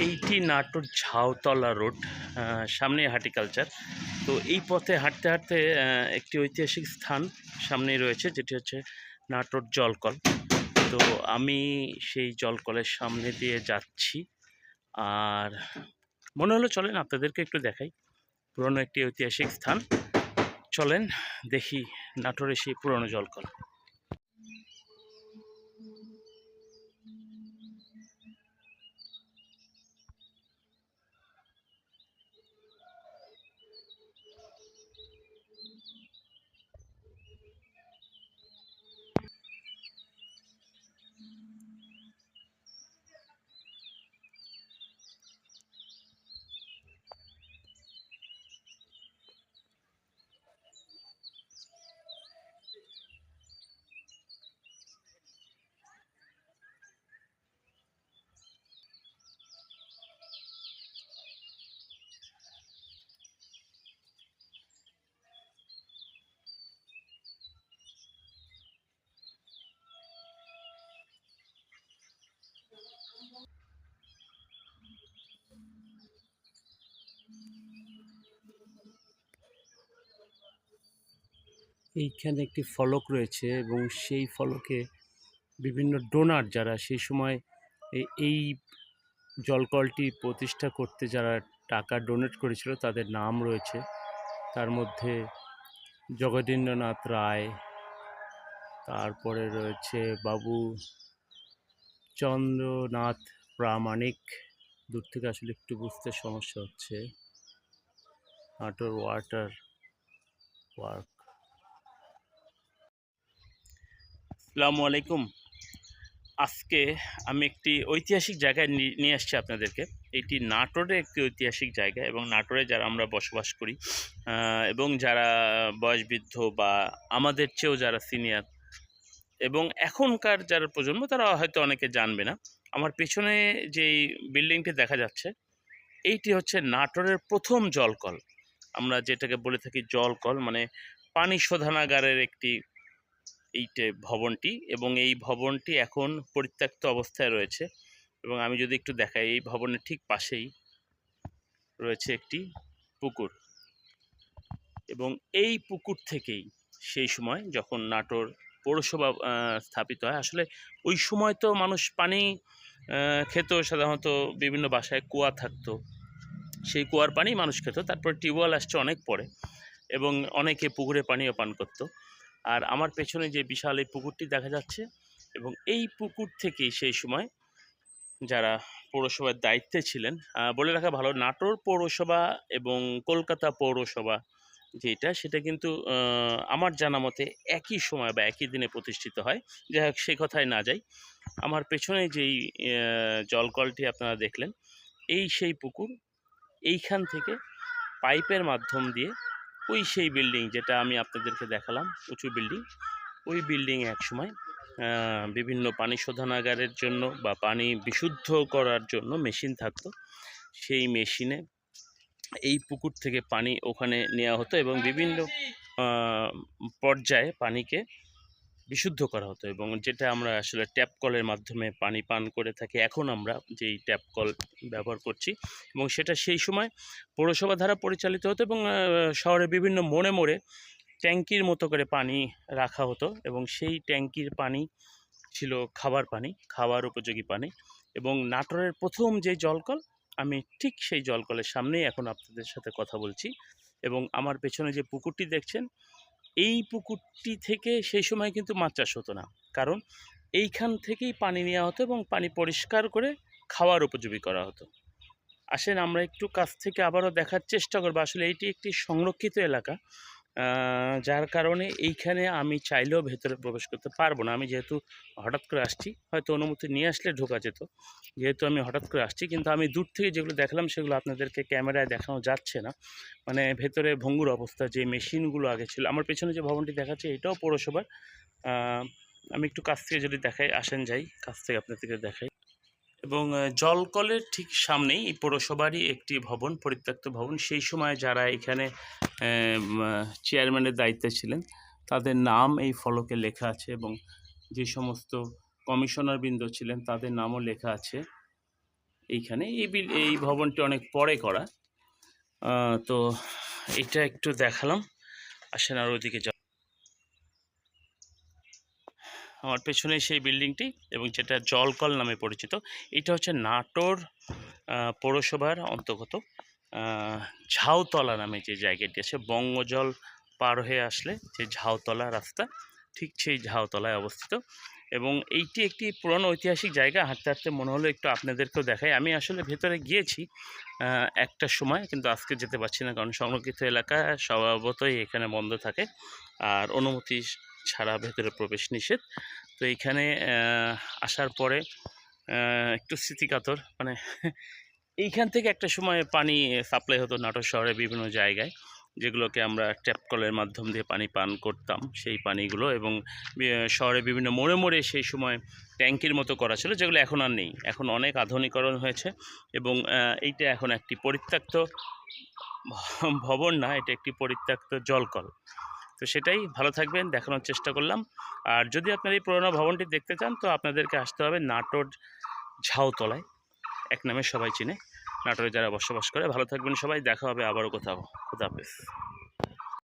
এইটি Natore Jhautala road, সামনে horticulture. তো এই পথে হাঁটতে হাঁটতে একটি ঐতিহাসিক স্থান সামনেই রয়েছে, যেটি হচ্ছে নাটোর জলকল। তো আমি সেই জলকলের সামনে দিয়ে যাচ্ছি, আর মনে হলো চলেন আপনাদেরকে একটু দেখাই পুরনো একটি ঐতিহাসিক স্থান। চলেন দেখি নাটোরের সেই পুরনো জলকল। এইখানে একটি ফলক রয়েছে এবং সেই ফলকে বিভিন্ন ডোনার যারা সেই সময় এই জলকলটি প্রতিষ্ঠা করতে যারা টাকা ডোনেট করেছিল তাদের নাম রয়েছে। তার মধ্যে জগদীন্দ্রনাথ রায়, তারপরে রয়েছে বাবু চন্দ্রনাথ প্রামাণিক। দূর থেকে আসলে একটু বুঝতে সমস্যা হচ্ছে। Natore water work. আসসালামু আলাইকুম। আজকে আমি একটি ঐতিহাসিক জায়গায় নিয়ে আসছি আপনাদেরকে। এটি নাটোরের একটি ঐতিহাসিক জায়গা এবং নাটোরে যারা আমরা বসবাস করি এবং যারা বয়সবৃদ্ধ বা আমাদের চেয়েও যারা সিনিয়র এবং এখনকার যারা প্রজন্ম তারা হয়তো অনেকে জানবে না। আমার পেছনে যেই বিল্ডিংটি দেখা যাচ্ছে এইটি হচ্ছে নাটোরের প্রথম জলকল। আমরা যেটাকে বলে থাকি জলকল, মানে পানি শোধনাগারের একটি এইটে ভবনটি, এবং এই ভবনটি এখন পরিত্যক্ত অবস্থায় রয়েছে। এবং আমি যদি একটু দেখাই, এই ভবনের ঠিক পাশেই রয়েছে একটি পুকুর, এবং এই পুকুর থেকেই সেই সময় যখন নাটোর পৌরসভা স্থাপিত হয়, আসলে ওই সময় তো মানুষ পানি খেত, সাধারণত বিভিন্ন বাসায় কুয়া থাকতো, সেই কুয়ার পানি মানুষ খেত। তারপর টিউবওয়েল আসছে অনেক পরে এবং অনেকে পুকুরে পানিও পান করত। আর আমার পেছনে যে বিশাল এই পুকুরটি দেখা যাচ্ছে, এবং এই পুকুর থেকেই সেই সময় যারা পৌরসভার দায়িত্বে ছিলেন, বলে রাখা ভালো, নাটোর পৌরসভা এবং কলকাতা পৌরসভা যেটা, সেটা কিন্তু আমার জানা মতে একই সময় বা একই দিনে প্রতিষ্ঠিত হয়। যাই হোক, সে কথায় না যাই। আমার পেছনে যেই জলকলটি আপনারা দেখলেন, এই সেই পুকুর। এইখান থেকে পাইপের মাধ্যম দিয়ে ওই সেই বিল্ডিং যেটা আমি আপনাদেরকে দেখালাম, উঁচু বিল্ডিং, ওই বিল্ডিংয়ে একসময় বিভিন্ন পানি শোধনাগারের জন্য বা পানি বিশুদ্ধ করার জন্য মেশিন থাকতো। সেই মেশিনে এই পুকুর থেকে পানি ওখানে নেওয়া হতো এবং বিভিন্ন পর্যায়ে পানিকে বিশুদ্ধ করা হতো, এবং যেটা আমরা আসলে ট্যাপ কলের মাধ্যমে পানি পান করে থাকি এখন আমরা যেই ট্যাপ কল ব্যবহার করছি। এবং সেটা সেই সময় পৌরসভা দ্বারা পরিচালিত হতো, এবং শহরের বিভিন্ন মোড়ে মোড়ে ট্যাঙ্কির মতো করে পানি রাখা হতো, এবং সেই ট্যাঙ্কির পানি ছিল খাবার পানি, খাওয়ার উপযোগী পানি। এবং নাটোরের প্রথম যে জলকল, আমি ঠিক সেই জলকলের সামনেই এখন আপনাদের সাথে কথা বলছি। এবং আমার পেছনে যে পুকুরটি দেখছেন, এই পুকুরটি থেকে সেই সময় কিন্তু মাছ চাষ হতো না, কারণ এইখান থেকেই পানি নেওয়া হতো এবং পানি পরিষ্কার করে খাওয়ার উপযোগী করা হতো। আসেন আমরা একটু কাছ থেকে আবারও দেখার চেষ্টা করবো। আসলে এইটি একটি সংরক্ষিত এলাকা, যার কারণে এইখানে আমি চাইলেও ভেতরে প্রবেশ করতে পারবো না। আমি যেহেতু হঠাৎ করে আসছি, হয়তো অনুমতি নিয়ে আসলে ঢোকা যেত, যেহেতু আমি হঠাৎ করে আসছি। কিন্তু আমি দূর থেকে যেগুলো দেখলাম সেগুলো আপনাদেরকে ক্যামেরায় দেখানো যাচ্ছে না, মানে ভেতরে ভঙ্গুর অবস্থা। যে মেশিনগুলো আগে ছিল, আমার পেছনে যে ভবনটি দেখাচ্ছে এটাও পৌরসভার। আমি একটু কাছ থেকে যদি দেখাই, আসেন যাই কাছ থেকে আপনাদেরকে দেখাই। এবং জলকলের ঠিক সামনেই এই পৌরসভারই একটি ভবন, পরিত্যক্ত ভবন। সেই সময় যারা এখানে চেয়ারম্যানের দায়িত্বে ছিলেন তাদের নাম এই ফলকে লেখা আছে, এবং যে সমস্ত কমিশনারবৃন্দ ছিলেন তাদের নামও লেখা আছে। এইখানে এই ভবনটি অনেক পরে করা। তো এটা একটু দেখালাম। আসেন আর ওইদিকে যাও। আমার পেছনে সেই বিল্ডিংটি এবং যেটা জলকল নামে পরিচিত, এটা হচ্ছে নাটোর পৌরসভার অন্তর্গত ঝাউতলা নামে যে জায়গাটি আছে, বঙ্গজল পার হয়ে আসলে যে ঝাউতলা রাস্তা, ঠিক সেই ঝাউতলায় অবস্থিত। এবং এইটি একটি পুরনো ঐতিহাসিক জায়গা। হাঁটতে হাঁটতে মনে হলো একটু আপনাদেরকেও দেখাই। আমি আসলে ভেতরে গিয়েছি একটা সময়, কিন্তু আজকে যেতে পারছি না, কারণ সংরক্ষিত এলাকা স্বভাবতই এখানে বন্ধ থাকে আর অনুমতি ছাড়া ভেতরে প্রবেশ নিষেধ। তো এইখানে আসার পরে একটু স্মৃতিকাতর, মানে এইখান থেকে একটা সময় পানি সাপ্লাই হতো নাটোর শহরের বিভিন্ন জায়গায়, যেগুলোকে আমরা ট্যাপ কলের মাধ্যম দিয়ে পানি পান করতাম সেই পানিগুলো। এবং শহরের বিভিন্ন মোড়ে মোড়ে সেই সময় ট্যাঙ্কির মতো করা ছিল, যেগুলো এখন আর নেই। এখন অনেক আধুনিকরণ হয়েছে এবং এইটা এখন একটি পরিত্যক্ত ভবন না, এটা একটি পরিত্যক্ত জলকল। তো সেটাই, ভালো থাকবেন, দেখানোর চেষ্টা করলাম। আর যদি আপনারা এই পুরোনো ভবনটি দেখতে চান, তো আপনাদেরকে আসতে হবে নাটোর ঝাউতলায়, এক নামে সবাই চিনে নাটোরে যারা বসবাস করে। ভালো থাকবেন সবাই, দেখা হবে আবারও কোথাও। খোদা হাফেজ।